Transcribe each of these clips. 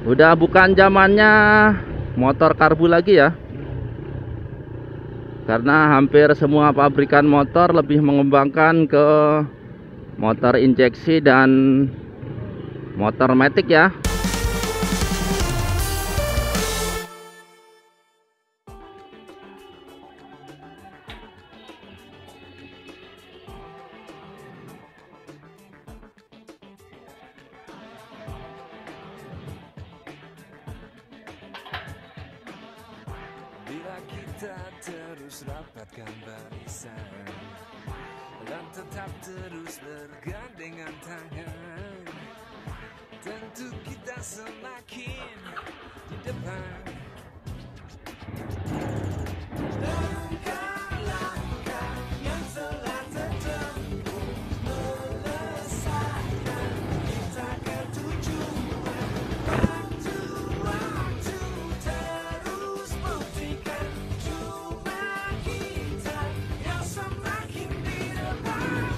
Udah bukan zamannya motor karbu lagi ya. Karena hampir semua pabrikan motor lebih mengembangkan ke motor injeksi dan motor matic ya. Bila kita terus rapatkan barisan dan tetap terus bergandengan tangan, tentu kita semakin di depan. Langkah-langkah yang telah tertempuh melesatkan kita ke tujuan. Waktu-waktu terus buktikan cuma kita yang semakin di depan.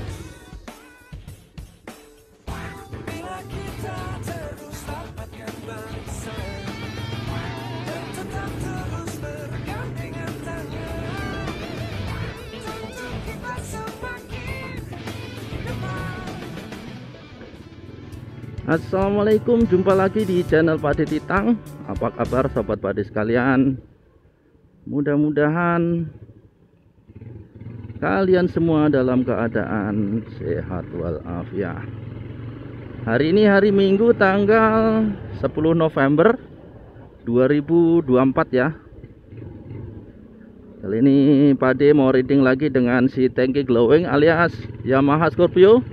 Bila kita terus rapatkan barisan dan tetap terus bergandengan tangan, tentu kita semakin di depan. Assalamualaikum, jumpa lagi di channel Pak De Titang. Apa kabar sobat Pak De sekalian? Mudah-mudahan kalian semua dalam keadaan sehat walafiat. Hari ini hari Minggu tanggal 10 November 2024 ya. Kali ini Pak De mau reading lagi dengan si tangki glowing alias Yamaha Scorpio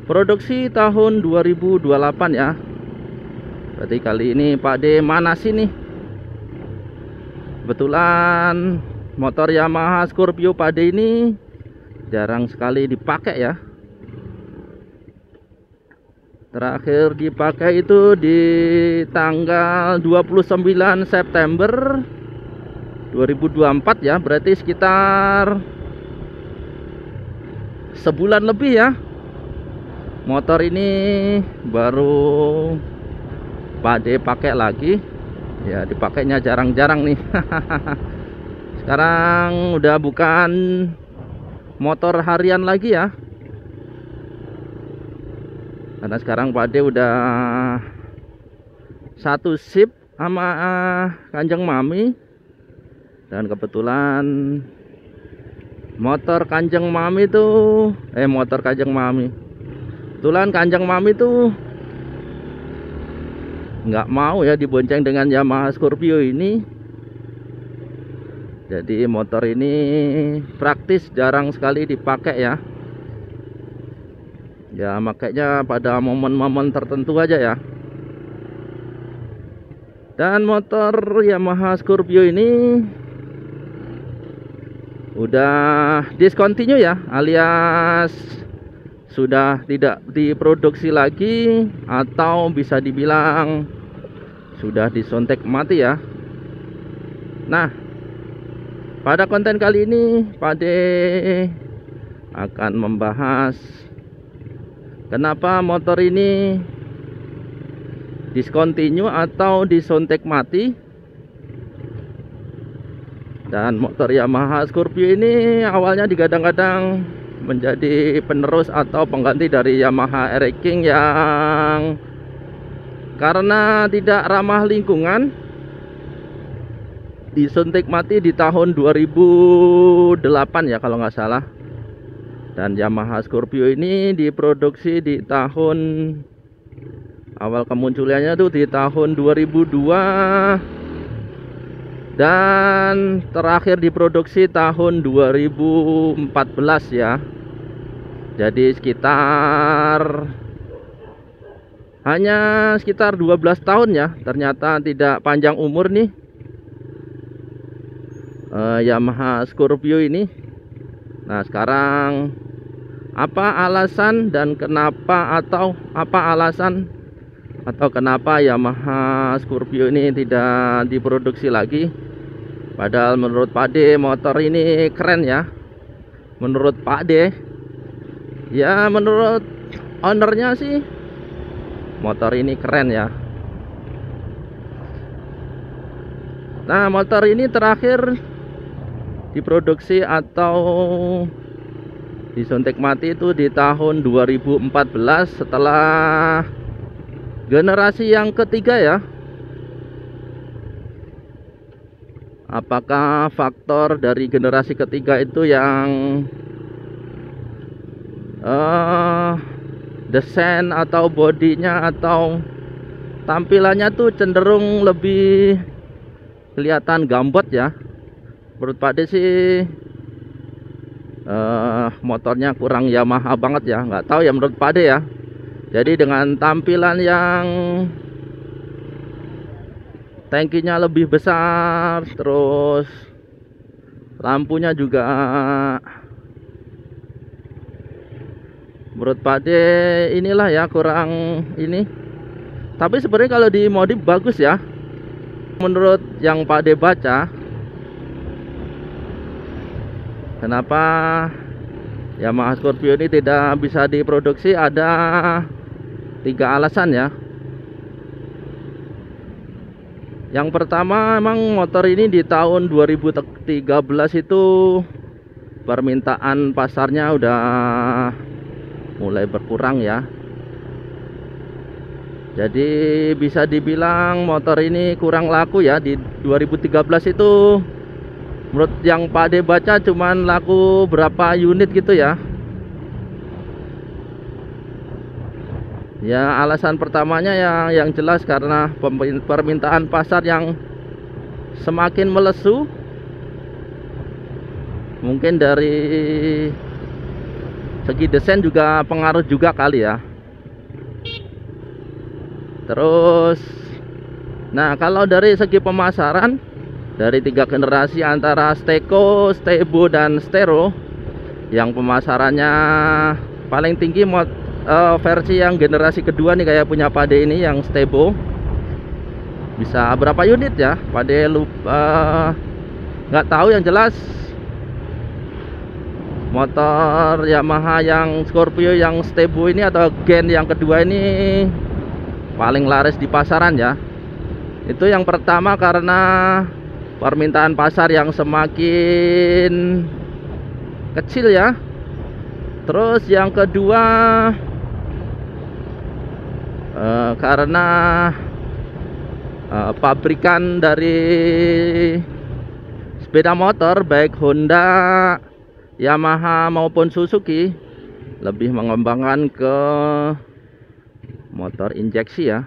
produksi tahun 2028 ya. Berarti kali ini Pak De manasi nih. Kebetulan motor Yamaha Scorpio Pak De ini jarang sekali dipakai ya. Terakhir dipakai itu di tanggal 29 September 2024 ya. Berarti sekitar sebulan lebih ya. Motor ini baru Pak De pakai lagi. Ya dipakainya jarang-jarang nih. Sekarang udah bukan motor harian lagi ya. Karena sekarang Pak De udah satu shift sama Kanjeng Mami. Dan kebetulan motor Kanjeng Mami tuh kebetulan Kanjeng Mami tuh nggak mau ya dibonceng dengan Yamaha Scorpio ini. Jadi motor ini praktis jarang sekali dipakai ya. Ya makanya pada momen-momen tertentu aja ya. Dan motor Yamaha Scorpio ini udah discontinue ya, alias sudah tidak diproduksi lagi, atau bisa dibilang sudah disontek mati ya. Nah, pada konten kali ini Pak De akan membahas kenapa motor ini discontinue atau disontek mati. Dan motor Yamaha Scorpio ini awalnya digadang-gadang menjadi penerus atau pengganti dari Yamaha RX King yang karena tidak ramah lingkungan disuntik mati di tahun 2008 ya kalau nggak salah. Dan Yamaha Scorpio ini diproduksi di tahun awal kemunculannya tuh di tahun 2002 dan terakhir diproduksi tahun 2014 ya. Jadi hanya sekitar 12 tahun ya. Ternyata tidak panjang umur nih Yamaha Scorpio ini. Nah sekarang apa alasan kenapa Yamaha Scorpio ini tidak diproduksi lagi? Padahal menurut Pak De motor ini keren ya. Menurut Pak De, ya menurut ownernya sih motor ini keren ya. Nah, motor ini terakhir diproduksi atau disuntik mati itu di tahun 2014 setelah generasi yang ketiga ya. Apakah faktor dari generasi ketiga itu yang desain atau bodinya atau tampilannya tuh cenderung lebih kelihatan gambot ya. Menurut Pak De sih motornya kurang Yamaha banget ya, nggak tahu ya menurut Pak De ya. Jadi dengan tampilan yang tangkinya lebih besar, terus lampunya juga menurut Pak De inilah ya kurang ini. Tapi sebenarnya kalau dimodif bagus ya. Menurut yang Pak De baca, kenapa Yamaha Scorpio ini tidak bisa diproduksi, ada 3 alasan ya. Yang pertama, emang motor ini di tahun 2013 itu permintaan pasarnya udah mulai berkurang ya. Jadi bisa dibilang motor ini kurang laku ya. Di 2013 itu menurut yang Pak De baca cuman laku berapa unit gitu ya. Ya, alasan pertamanya yang jelas karena permintaan pasar yang semakin melesu. Mungkin dari segi desain juga pengaruh juga kali ya. Terus, nah kalau dari segi pemasaran, dari 3 generasi antara Steko, Stebo, dan Stero, yang pemasarannya paling tinggi versi yang generasi kedua nih kayak punya Pak De ini yang Stebo, bisa berapa unit ya Pak De lupa, nggak tahu. Yang jelas motor Yamaha yang Scorpio yang Stebo ini atau gen yang kedua ini paling laris di pasaran ya. Itu yang pertama karena permintaan pasar yang semakin kecil ya. Terus yang kedua karena pabrikan dari sepeda motor baik Honda, Yamaha maupun Suzuki lebih mengembangkan ke motor injeksi ya.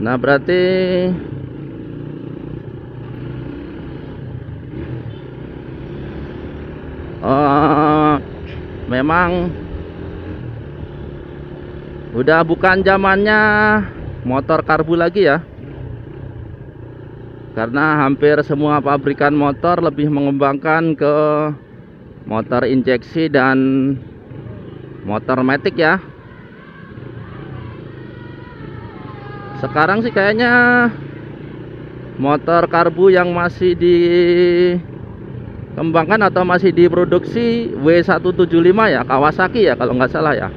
Nah berarti memang udah bukan zamannya motor karbu lagi ya. Karena hampir semua pabrikan motor lebih mengembangkan ke motor injeksi dan motor matic ya. Sekarang sih kayaknya motor karbu yang masih dikembangkan atau masih diproduksi W175 ya, Kawasaki ya kalau nggak salah ya.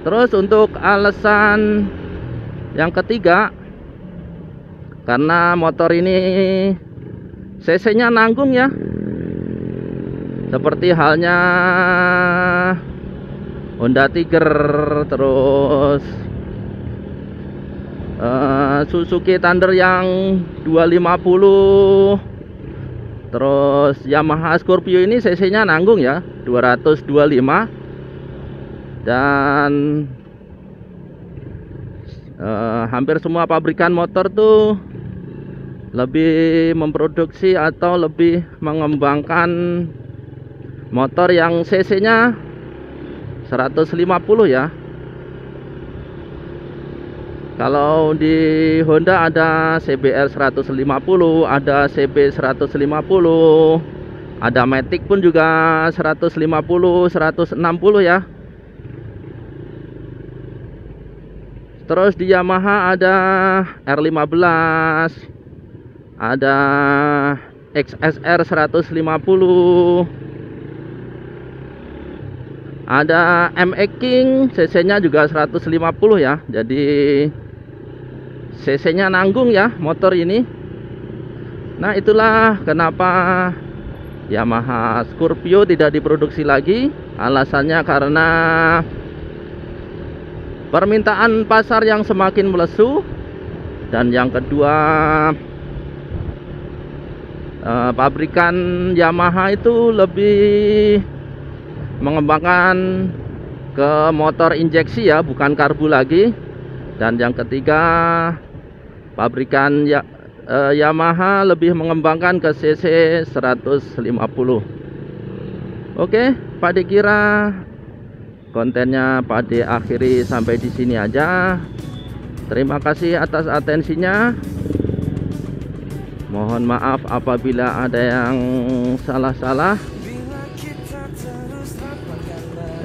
Terus untuk alasan yang ketiga, karena motor ini cc-nya nanggung ya, seperti halnya Honda Tiger, terus Suzuki Thunder yang 250, terus Yamaha Scorpio ini cc-nya nanggung ya, 225. Dan hampir semua pabrikan motor tuh lebih memproduksi atau lebih mengembangkan motor yang cc-nya 150 ya. Kalau di Honda ada CBR 150, ada CB 150, ada Matic pun juga 150, 160 ya. Terus di Yamaha ada R15, ada XSR 150, Ada MX King, cc-nya juga 150 ya. Jadi cc-nya nanggung ya motor ini. Nah, itulah kenapa Yamaha Scorpio tidak diproduksi lagi. Alasannya karena permintaan pasar yang semakin melesu, dan yang kedua pabrikan Yamaha itu lebih mengembangkan ke motor injeksi ya, bukan karbu lagi. Dan yang ketiga, pabrikan Yamaha lebih mengembangkan ke cc 150. Oke, Pak De kira kontennya Pak De akhiri sampai di sini aja. Terima kasih atas atensinya. Mohon maaf apabila ada yang salah-salah.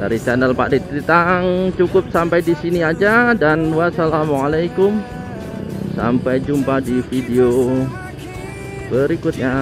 Dari channel Pak De Tritang cukup sampai di sini aja, dan wassalamualaikum. Sampai jumpa di video berikutnya.